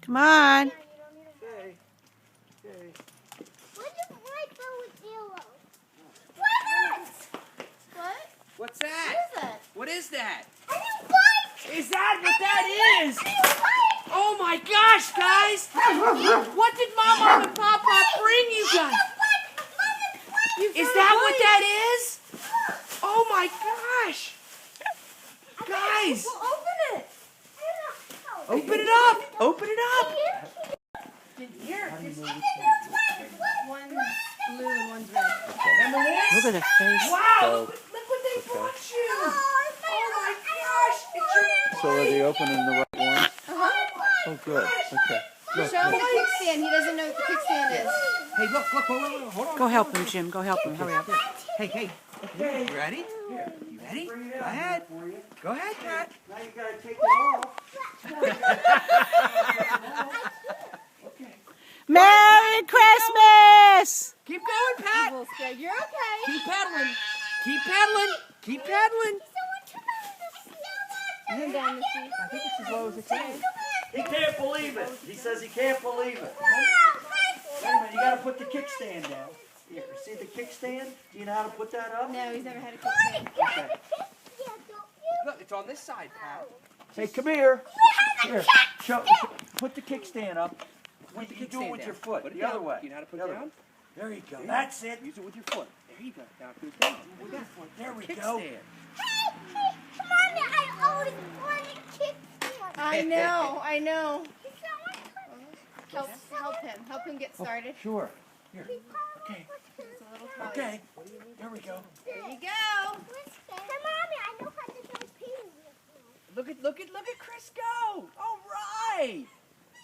Come on. Okay. Okay. What is my phone with zero? What? What's that? What is that? What is that? A new bike! Is that what that is? A new bike! Oh my gosh, guys! What did Mama and Papa bring you guys? Is that what that is? Oh my gosh! Guys! Well, open it! Open it up! Open it up! Here. One's blue and one's red. Remember this? Look at the face. Wow! Look what they brought you! Oh my gosh! It's your So are they opening the right one? Uh-huh. Oh, good. Okay. Look, Show him the kickstand. He doesn't know what the kickstand is. Hey, look, wait, hold on. Go help him, Jim. Go help him. Hurry up. Hey, you ready? You ready? Go ahead. Go ahead, Pat. Now you gotta take it off. Merry Christmas! Keep going, Pat. Well, scared. You're okay. Keep pedaling. Keep pedaling. Keep pedaling. Turn down the seat. I think it's as low as it can. He can't believe it. He says he can't believe it. Wait a minute, you gotta put the kickstand down. Here, see the kickstand? Do you know how to put that up? No, he's never had a kickstand. Okay. Look, it's on this side, Pat. Hey, come here. Here, put the kickstand up. Put the You do it kickstand with down. your foot. Put it The other down. way. You know how to put The it other down? way. There you go. That's it. Use it with your foot. There you go. Now it goes down. With your foot. There we go. Kickstand. Mommy, I always wanted kickstand. I know. I know. Help him. Help him get started. Sure. Here. Okay. It's a little toy. Okay. There we go. There you go. Hey, Mommy, I know how to do peeling. Look at Chris go. All right.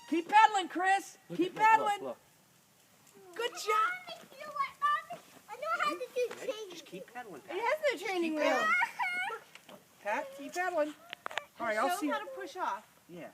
Keep pedaling, Chris. Keep pedaling. Look. Good job. Mommy, you know what, Mommy? I know how to do Ready? peeling. Just keep pedaling, It Pat. has no training wheel. Pat, keep pedaling. All right, I'll Show see. him how to push off. Yeah.